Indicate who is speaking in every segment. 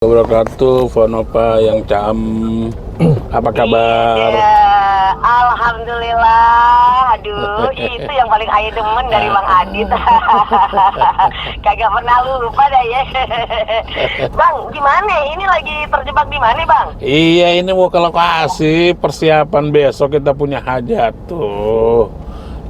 Speaker 1: Wabarakatuh, Fonopa yang cam, apa kabar?
Speaker 2: Iya, alhamdulillah. Aduh, itu yang paling ayah demen dari Bang Adit. Kagak pernah lupa dah ya. Bang, gimana? Ini lagi terjebak di mana, Bang?
Speaker 1: Iya, ini mau ke lokasi persiapan besok kita punya hajat tuh.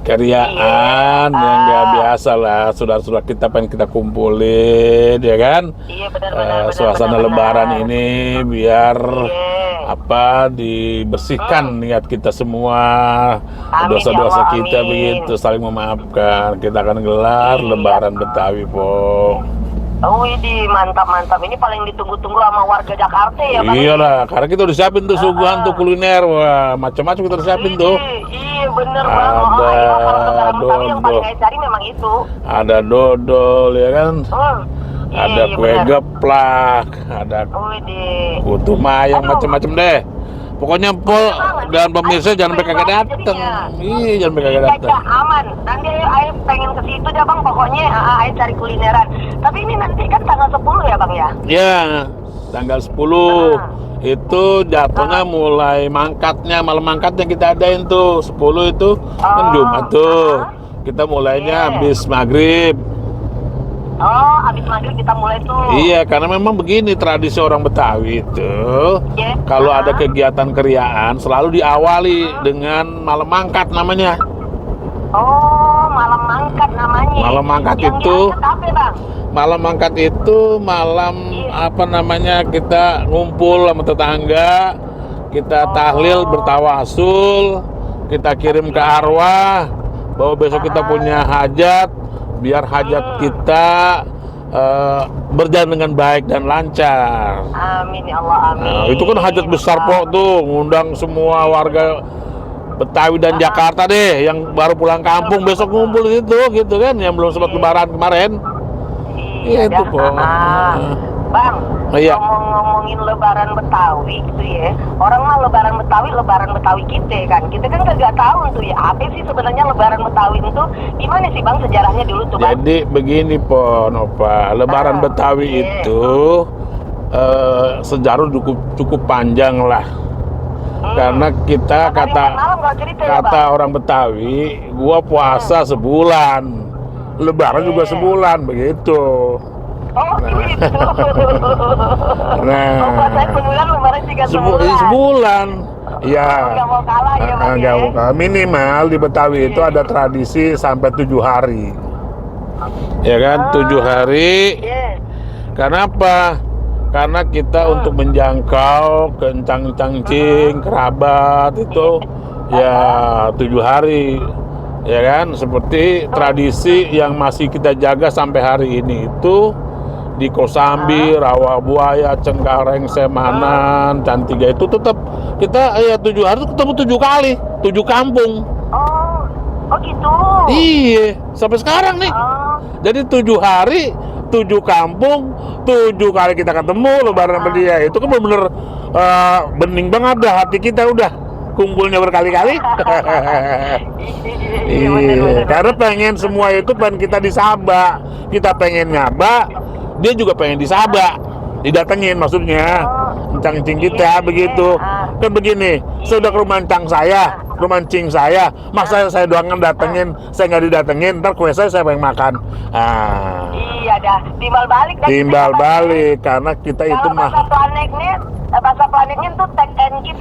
Speaker 1: Keriaan yang nggak biasa lah, saudara-saudara kita pengen kita kumpulin, ya kan?
Speaker 2: Iya, benar-benar.
Speaker 1: Suasana Lebaran ini biar
Speaker 2: Iya.
Speaker 1: dibersihkan niat kita semua,
Speaker 2: Amin,
Speaker 1: dosa-dosa
Speaker 2: ya Allah,
Speaker 1: kita
Speaker 2: amin.
Speaker 1: begitu, saling memaafkan. Kita akan gelar
Speaker 2: Iya.
Speaker 1: Lebaran Betawi, Po.
Speaker 2: Oh, ini mantap-mantap. Ini paling ditunggu-tunggu sama warga Jakarta ya, Bang?
Speaker 1: Iyalah, karena kita udah siapin tuh suguhan tuh kuliner, wah macam-macam kita udah siapin tuh.
Speaker 2: Iya, bener Bang.
Speaker 1: Ada
Speaker 2: Kalau Lebaran Betawi yang paling
Speaker 1: dodol,
Speaker 2: saya cari memang itu.
Speaker 1: ada dodol, ya kan? Ada
Speaker 2: Iya,
Speaker 1: kue
Speaker 2: bener.
Speaker 1: geplak, ada
Speaker 2: Widih.
Speaker 1: putu mayang, macam-macam deh. Pokoknya Pol dan pemirsa jangan sampai kagak dateng. Iya, jangan sampai kagak dateng.
Speaker 2: Kagak aman. Nanti ayo pengen ke situ dah Bang. Pokoknya ayo cari kulineran. Tapi ini nanti kan tanggal 10 ya Bang ya?
Speaker 1: Ya, tanggal 10 itu jatuhnya mulai mangkatnya, malam mangkatnya kita adain tuh 10 itu kan Jumat tuh. Kita mulainya habis maghrib.
Speaker 2: Oh, abis maghrib kita mulai tuh.
Speaker 1: Iya, karena memang begini tradisi orang Betawi itu.
Speaker 2: Iya.
Speaker 1: Kalau ada kegiatan keriaan selalu diawali dengan malam mangkat namanya.
Speaker 2: Oh, malam mangkat namanya.
Speaker 1: Malam mangkat
Speaker 2: Yang
Speaker 1: itu,
Speaker 2: diangkat apa Bang?
Speaker 1: malam mangkat itu malam apa namanya, kita ngumpul sama tetangga, kita tahlil bertawasul, kita kirim ke arwah bahwa besok kita punya hajat, biar hajat kita berjalan dengan baik dan lancar.
Speaker 2: Amin ya Allah, amin.
Speaker 1: Nah, itu kan hajat besar Po tuh, ngundang semua warga Betawi dan Jakarta deh yang baru pulang kampung besok ngumpul gitu kan, yang belum sempat lebaran kemarin. Iya itu Po.
Speaker 2: Bang,
Speaker 1: Iya.
Speaker 2: ngomongin Lebaran Betawi gitu ya. Orang mah Lebaran Betawi kita kan. Kita kan gak tahu tuh ya apa sih sebenarnya Lebaran Betawi itu. Gimana sih Bang sejarahnya dulu tuh Bang?
Speaker 1: Jadi begini Po Nova, Lebaran Betawi itu sejarah cukup panjang lah. Karena kita kata orang Betawi, gua puasa sebulan, Lebaran juga sebulan begitu.
Speaker 2: Oh gitu.
Speaker 1: Nah,
Speaker 2: puasa sebulan, Lebaran juga
Speaker 1: sebulan. Ya,
Speaker 2: nggak mau kalah ya Bang
Speaker 1: nggak
Speaker 2: ya?
Speaker 1: mau kalah. Minimal di Betawi itu ada tradisi sampai 7 hari. Ya kan, 7 hari. Karena apa? Karena kita untuk menjangkau ke encang-encang kerabat itu ya 7 hari. Ya kan, seperti tradisi yang masih kita jaga sampai hari ini itu di Kosambi, Rawabuaya, Cengkareng, Semanan, Cantiga itu tetap kita ya 7 hari itu ketemu 7 kali, 7 kampung.
Speaker 2: Oh gitu.
Speaker 1: Iya, sampai sekarang nih. Jadi 7 hari, 7 kampung, 7 kali kita ketemu Lebaran sama dia. Itu kan bener-bener bening banget dah hati kita udah kumpulnya berkali-kali. Iya, karena pengen semua itu pengen kita disaba. Kita pengen ngaba, dia juga pengen disaba, didatengin maksudnya. Encang-encing kita begitu. Kan begini, saya udah ke rumah encang saya, ke rumah encing saya, masa saya doang datengin, saya nggak didatengin, ntar kue saya pengen makan.
Speaker 2: Iya dah,
Speaker 1: timbal balik karena kita itu mah.
Speaker 2: Bahasa planetnya tuh take and give.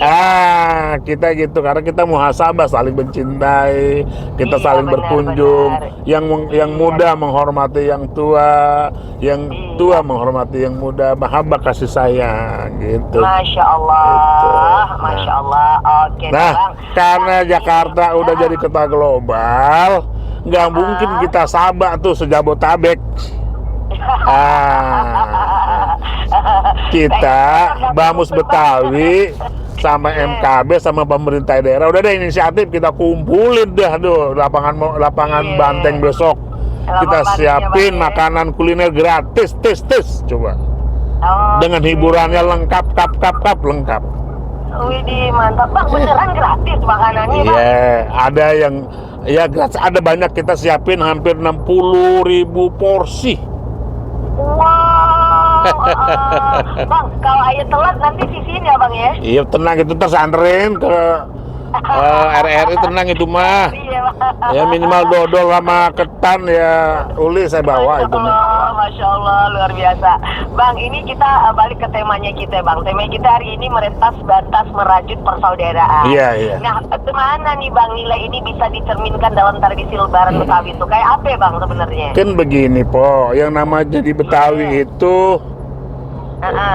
Speaker 1: Kita gitu karena kita muhasabah, saling mencintai, kita saling berkunjung. Yang muda menghormati yang tua, yang tua menghormati yang muda, mahabbah kasih sayang gitu.
Speaker 2: Masya Allah,
Speaker 1: gitu.
Speaker 2: Masya Allah. Oke.
Speaker 1: Nah, karena Jakarta udah jadi kota global, nggak mungkin kita sabak tuh sejabotabek. Kita Bamus Betawi sama MKB sama pemerintah daerah udah ada inisiatif, kita kumpulin dah tuh lapangan banteng besok. Kita siapin makanan kuliner gratis, tes coba. Dengan hiburannya lengkap, lengkap.
Speaker 2: Widih, mantap Bang, beneran gratis makanannya Bang?
Speaker 1: Iya, ada yang ya gratis, ada banyak, kita siapin hampir 60.000 porsi.
Speaker 2: Wow. Bang, kalau ayah telat nanti sisiin ya bang ya.
Speaker 1: Iya tenang, itu tersanterin ke RRI, tenang itu mah.
Speaker 2: Iya bang.
Speaker 1: Ya minimal dodol sama ketan ya uli saya bawa itu mah.
Speaker 2: Masya Allah, luar biasa. Bang, ini kita balik ke temanya kita bang. Tema kita hari ini meretas batas merajut persaudaraan.
Speaker 1: Iya, iya.
Speaker 2: Nah, kemana nih bang nilai ini bisa dicerminkan dalam tradisi Lebaran Betawi itu? Kayak apa bang sebenarnya?
Speaker 1: Kan begini po, yang nama jadi Betawi itu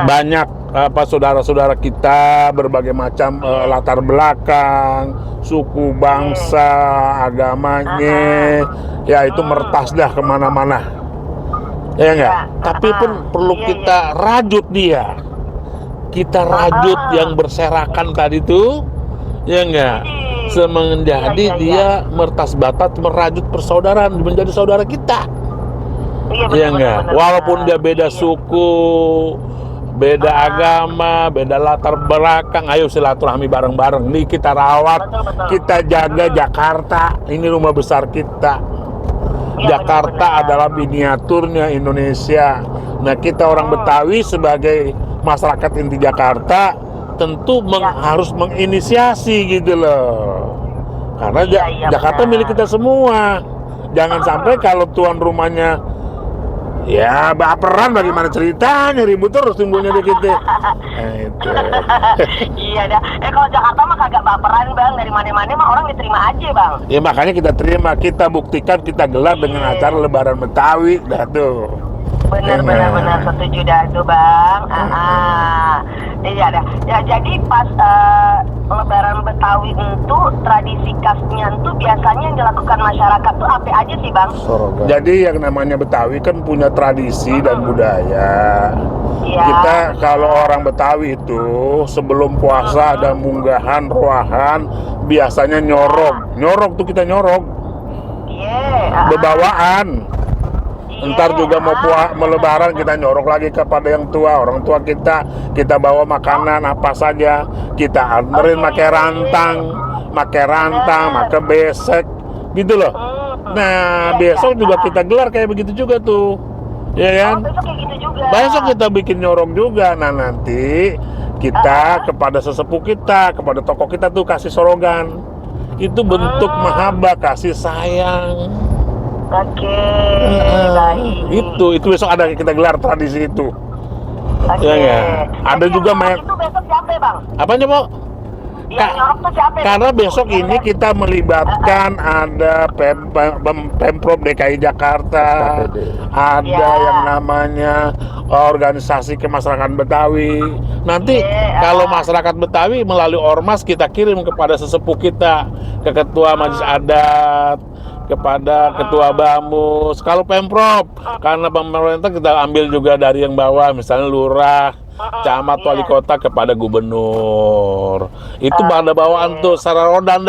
Speaker 1: banyak saudara-saudara kita berbagai macam latar belakang, suku, bangsa, agamanya, ya itu meretas dah kemana-mana, ya enggak? Tapi pun perlu kita rajut dia, kita rajut yang berserakan tadi itu, ya enggak? Semenjadi dia meretas batas merajut persaudaraan menjadi saudara kita. Iya enggak? Walaupun dia beda suku, beda agama, beda latar belakang, ayo silaturahmi bareng-bareng nih kita rawat, kita jaga Jakarta. Ini rumah besar kita. Jakarta adalah miniaturnya Indonesia. Nah, kita orang Betawi sebagai masyarakat inti Jakarta tentu harus menginisiasi gitu loh. Karena Jakarta milik kita semua. Jangan sampai kalau tuan rumahnya ya baperan, bagaimana ceritanya ribut terus timbulnya di kita. Nah, itu.
Speaker 2: Iya dah. Kalau Jakarta mah kagak baperan bang, dari mana-mana mah orang diterima aja bang.
Speaker 1: Ya makanya kita terima, kita buktikan, kita gelar dengan acara Lebaran Betawi dah tuh.
Speaker 2: Benar, setuju dah tuh bang. Iya dah. Ya jadi pas Lebaran Betawi itu tradisi khasnya itu biasanya yang dilakukan masyarakat tuh apa aja sih bang?
Speaker 1: Jadi yang namanya Betawi kan punya tradisi dan budaya.
Speaker 2: Iya.
Speaker 1: Kita kalau orang Betawi itu sebelum puasa ada munggahan, ruahan, biasanya nyorok tuh kita nyorok.
Speaker 2: Iya.
Speaker 1: Bebawaan. Ntar juga mau Lebaran kita nyorok lagi kepada yang tua, orang tua kita bawa makanan apa saja, kita anterin pakai rantang, pakai besek, gitu loh. Nah besok juga kita gelar kayak begitu juga tuh, ya kan?
Speaker 2: Besok kayak gitu juga.
Speaker 1: Besok kita bikin nyorok juga. Nah nanti kita kepada sesepuh kita, kepada tokoh kita tuh kasih sorogan. Itu bentuk mahabbah, kasih sayang.
Speaker 2: Oke, baik.
Speaker 1: Itu besok ada kita gelar tradisi itu.
Speaker 2: Oke.
Speaker 1: Ya, ada juga
Speaker 2: itu besok siapa bang?
Speaker 1: Apanya po?
Speaker 2: Nyorok tuh siapa?
Speaker 1: Karena besok ini kita melibatkan ada Pemprov DKI Jakarta, ada yang namanya organisasi kemasyarakatan Betawi. Nanti kalau masyarakat Betawi melalui ormas kita kirim kepada sesepuh kita, ke ketua majelis adat, kepada ketua Bamus. Kalau Pemprov, karena pemerintah kita ambil juga dari yang bawah, misalnya lurah, camat, wali kota kepada gubernur. Itu pada bawaan tuh sererodan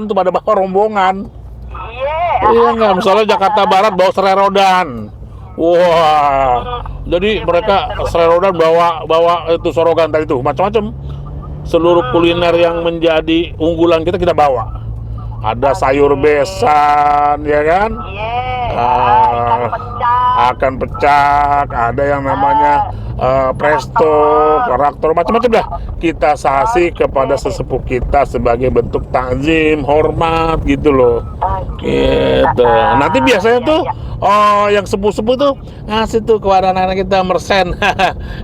Speaker 1: tuh pada bawah rombongan. Iya nggak, misalnya Jakarta Barat bawa sererodan. Wah, jadi mereka sererodan bawa itu sorogan tadi tuh macam-macam. Seluruh kuliner yang menjadi unggulan kita bawa. Ada sayur besan, ya kan? Akan pecak, ada yang namanya presto, karakter, macam-macam dah. Kita sasi kepada sesepuh kita sebagai bentuk takzim, hormat, gitu loh. Gitu. Nanti biasanya tuh, yang sepuh-sepuh tuh ngasih tuh kepada anak-anak kita mersen,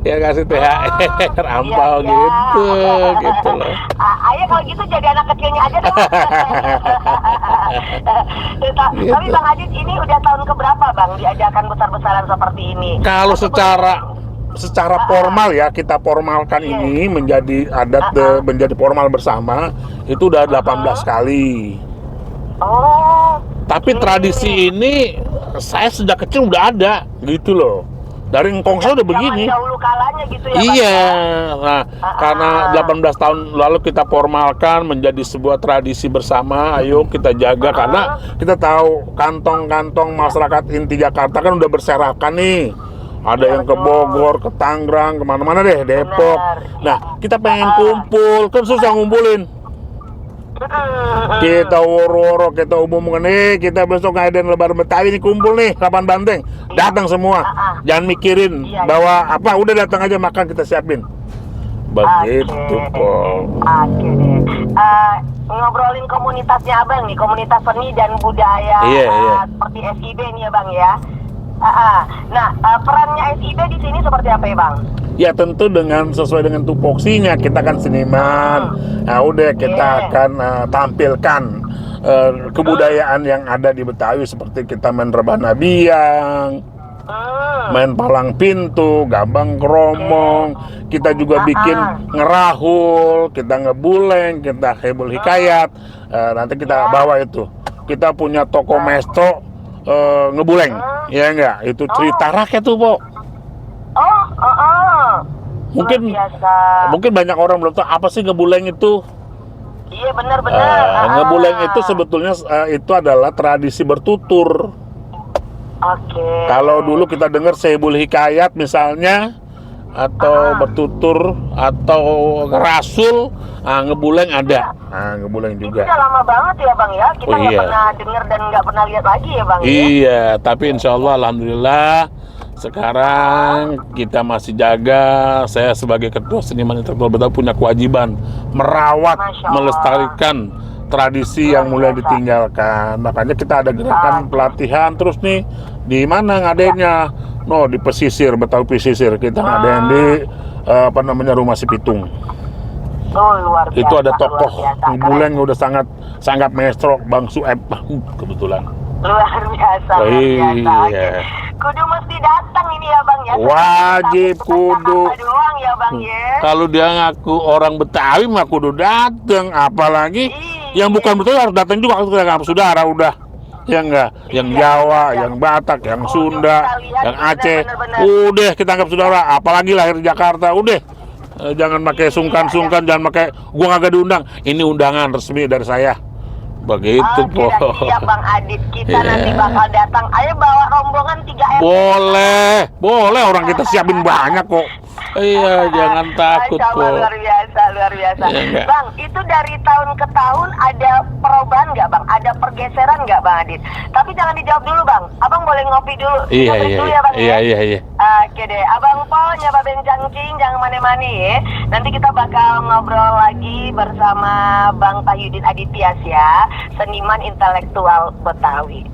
Speaker 1: ya kasih THR, ampau gitu loh.
Speaker 2: Ayo kalau gitu jadi anak kecilnya aja dong. Tapi Bang Adit ini udah tahun keberapa Bang diadakan besar-besaran seperti ini?
Speaker 1: Kalau secara formal ya, kita formalkan ini menjadi adat, menjadi formal bersama itu udah 18 kali. Tapi tradisi ini saya sejak kecil udah ada gitu loh. Dari engkong saya udah begini.
Speaker 2: Dahulu kalanya gitu ya.
Speaker 1: Iya. Nah, karena 18 tahun lalu kita formalkan menjadi sebuah tradisi bersama. Ayo kita jaga karena kita tahu kantong-kantong masyarakat inti Jakarta kan udah berserakan nih. Ada yang ke Bogor, ke Tangerang, kemana-mana deh, Depok. Nah, kita pengen kumpul, kan susah ngumpulin. Kita woro-woro, kita umumkan nih, kita besok ngadain lebaran Betawi nih, kumpul nih, Lapan Banteng. Datang semua. Jangan mikirin bahwa apa, udah datang aja makan kita siapin. Begitu, Pol.
Speaker 2: Oke deh. Ngobrolin komunitasnya Abang nih, komunitas seni dan budaya seperti SIB nih ya Bang ya. Nah, perannya SIB di sini seperti apa ya Bang?
Speaker 1: Ya tentu dengan sesuai dengan tupoksinya, kita kan seniman. Nah udah kita akan tampilkan kebudayaan yang ada di Betawi, seperti kita main rebana biang, main palang pintu, gambang kromong, kita juga bikin ngerahul, kita ngebuleng, kita hebul hikayat. Nanti kita bawa itu. Kita punya toko maestro ngebuleng, ya enggak? Itu cerita rakyat tuh, Po. Mungkin banyak orang belum tahu apa sih ngebuleng itu.
Speaker 2: Iya benar-benar.
Speaker 1: Ngebuleng itu sebetulnya itu adalah tradisi bertutur. Kalau dulu kita dengar Sebul Hikayat misalnya, atau bertutur atau ngerasul, ngebuleng ada. Ngebuleng juga.
Speaker 2: Itu udah lama banget ya Bang ya. Kita nggak pernah dengar dan nggak pernah lihat lagi ya Bang.
Speaker 1: Iya, tapi insya Allah alhamdulillah sekarang kita masih jaga. Saya sebagai ketua seniman intelektual Betawi punya kewajiban merawat, melestarikan tradisi yang mulai ditinggalkan. Makanya kita ada gerakan pelatihan terus nih. Di mana ngadainnya? No, di pesisir, Betawi pesisir. Kita ngadain di Rumah Si Pitung.
Speaker 2: Luar biasa,
Speaker 1: itu ada tokoh ngebuleng udah sangat maestro, Bang Sueb kebetulan.
Speaker 2: Luar biasa.
Speaker 1: Iya.
Speaker 2: Kudu mesti datang ini ya Bang ya.
Speaker 1: Wajib kudu.
Speaker 2: Doang ya Bang ya.
Speaker 1: Kalau dia ngaku orang Betawi mah kudu datang, apalagi yang bukan Betawi harus datang juga. Kita nggak saudara udah. Ya enggak, yang Jawa, yang Batak, yang Sunda, yang Aceh, udah kita anggap saudara. Apalagi lahir di Jakarta, udah. Jangan pakai sungkan-sungkan, jangan pakai gua kagak diundang. Ini undangan resmi dari saya. Begitu, Po.
Speaker 2: Siap Bang Adit, kita nanti bakal datang. Ayo bawa rombongan 3
Speaker 1: Boleh, orang kita siapin banyak kok. Iya, jangan takut, Po.
Speaker 2: Luar biasa.
Speaker 1: Ya,
Speaker 2: Bang, itu dari tahun ke tahun ada perubahan nggak Bang? Ada pergeseran nggak Bang Adit? Tapi jangan dijawab dulu Bang. Abang boleh ngopi dulu. Iya. Oke deh, Abang Po, Nyaba Bencangking, jangan mane-mane ya. Nanti kita bakal ngobrol lagi bersama Bang Tahyudin Aditya ya, seniman intelektual Betawi.